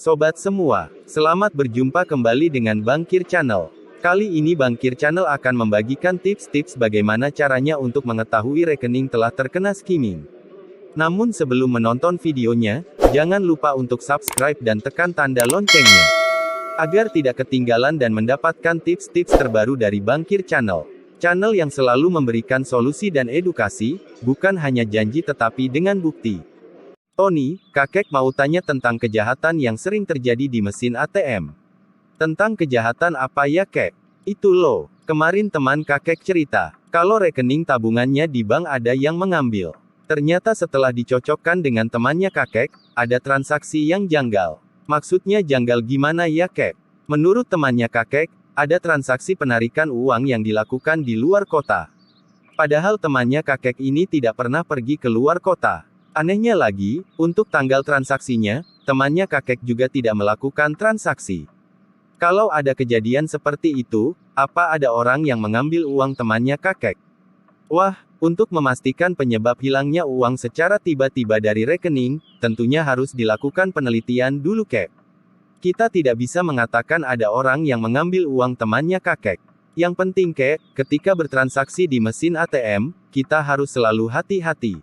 Sobat semua, selamat berjumpa kembali dengan Bangkir Channel. Kali ini Bangkir Channel akan membagikan tips-tips bagaimana caranya untuk mengetahui rekening telah terkena skimming. Namun sebelum menonton videonya, jangan lupa untuk subscribe dan tekan tanda loncengnya, agar tidak ketinggalan dan mendapatkan tips-tips terbaru dari Bangkir Channel. Channel yang selalu memberikan solusi dan edukasi, bukan hanya janji tetapi dengan bukti. Tony, kakek mau tanya tentang kejahatan yang sering terjadi di mesin ATM. Tentang kejahatan apa ya kek? Itu loh, kemarin teman kakek cerita, kalau rekening tabungannya di bank ada yang mengambil. Ternyata setelah dicocokkan dengan temannya kakek, ada transaksi yang janggal. Maksudnya janggal gimana ya kek? Menurut temannya kakek, ada transaksi penarikan uang yang dilakukan di luar kota. Padahal temannya kakek ini tidak pernah pergi ke luar kota. Anehnya lagi, untuk tanggal transaksinya, temannya kakek juga tidak melakukan transaksi. Kalau ada kejadian seperti itu, apa ada orang yang mengambil uang temannya kakek? Wah, untuk memastikan penyebab hilangnya uang secara tiba-tiba dari rekening, tentunya harus dilakukan penelitian dulu kek. Kita tidak bisa mengatakan ada orang yang mengambil uang temannya kakek. Yang penting kek, ketika bertransaksi di mesin ATM, kita harus selalu hati-hati.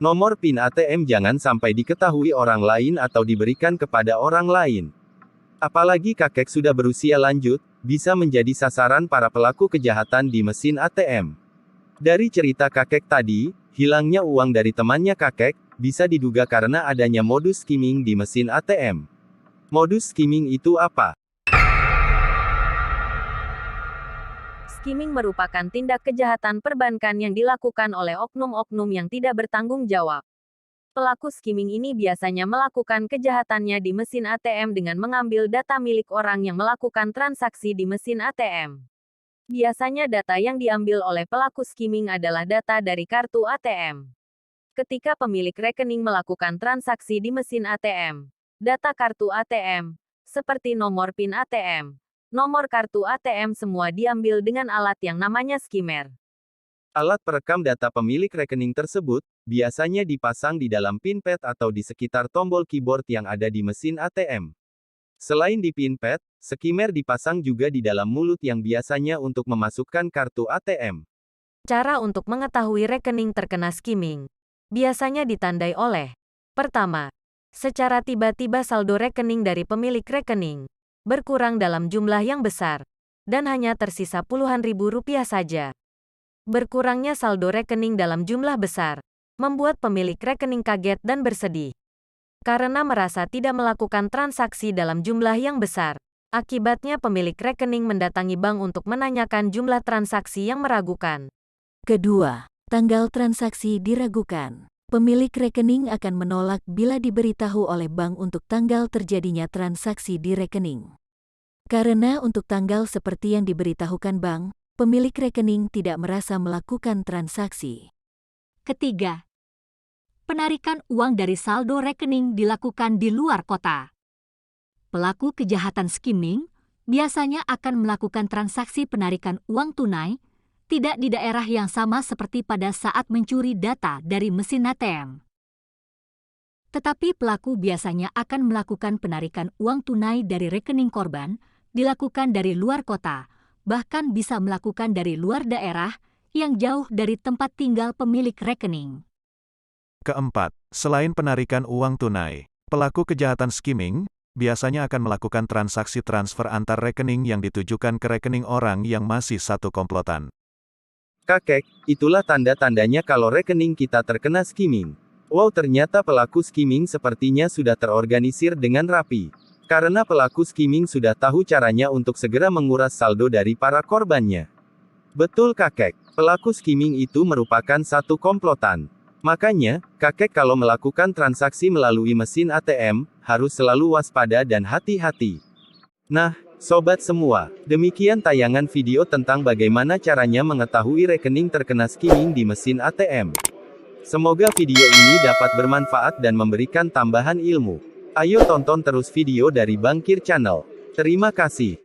Nomor PIN ATM jangan sampai diketahui orang lain atau diberikan kepada orang lain. Apalagi kakek sudah berusia lanjut, bisa menjadi sasaran para pelaku kejahatan di mesin ATM. Dari cerita kakek tadi, hilangnya uang dari temannya kakek, bisa diduga karena adanya modus skimming di mesin ATM. Modus skimming itu apa? Skimming merupakan tindak kejahatan perbankan yang dilakukan oleh oknum-oknum yang tidak bertanggung jawab. Pelaku skimming ini biasanya melakukan kejahatannya di mesin ATM dengan mengambil data milik orang yang melakukan transaksi di mesin ATM. Biasanya data yang diambil oleh pelaku skimming adalah data dari kartu ATM. Ketika pemilik rekening melakukan transaksi di mesin ATM, data kartu ATM, seperti nomor PIN ATM, nomor kartu ATM semua diambil dengan alat yang namanya skimmer. Alat perekam data pemilik rekening tersebut, biasanya dipasang di dalam PIN pad atau di sekitar tombol keyboard yang ada di mesin ATM. Selain di PIN pad, skimmer dipasang juga di dalam mulut yang biasanya untuk memasukkan kartu ATM. Cara untuk mengetahui rekening terkena skimming, biasanya ditandai oleh: pertama, secara tiba-tiba saldo rekening dari pemilik rekening berkurang dalam jumlah yang besar, dan hanya tersisa puluhan ribu rupiah saja. Berkurangnya saldo rekening dalam jumlah besar, membuat pemilik rekening kaget dan bersedih. Karena merasa tidak melakukan transaksi dalam jumlah yang besar, akibatnya pemilik rekening mendatangi bank untuk menanyakan jumlah transaksi yang meragukan. Kedua, tanggal transaksi diragukan. Pemilik rekening akan menolak bila diberitahu oleh bank untuk tanggal terjadinya transaksi di rekening. Karena untuk tanggal seperti yang diberitahukan bank, pemilik rekening tidak merasa melakukan transaksi. Ketiga, penarikan uang dari saldo rekening dilakukan di luar kota. Pelaku kejahatan skimming biasanya akan melakukan transaksi penarikan uang tunai tidak di daerah yang sama seperti pada saat mencuri data dari mesin ATM. Tetapi pelaku biasanya akan melakukan penarikan uang tunai dari rekening korban, dilakukan dari luar kota, bahkan bisa melakukan dari luar daerah yang jauh dari tempat tinggal pemilik rekening. Keempat, selain penarikan uang tunai, pelaku kejahatan skimming biasanya akan melakukan transaksi transfer antar rekening yang ditujukan ke rekening orang yang masih satu komplotan. Kakek, itulah tanda-tandanya kalau rekening kita terkena skimming. Wow, ternyata pelaku skimming sepertinya sudah terorganisir dengan rapi. Karena pelaku skimming sudah tahu caranya untuk segera menguras saldo dari para korbannya. Betul kakek, pelaku skimming itu merupakan satu komplotan. Makanya, kakek kalau melakukan transaksi melalui mesin ATM, harus selalu waspada dan hati-hati. Nah, sobat semua, demikian tayangan video tentang bagaimana caranya mengetahui rekening terkena skimming di mesin ATM. Semoga video ini dapat bermanfaat dan memberikan tambahan ilmu. Ayo tonton terus video dari Bangkir Channel. Terima kasih.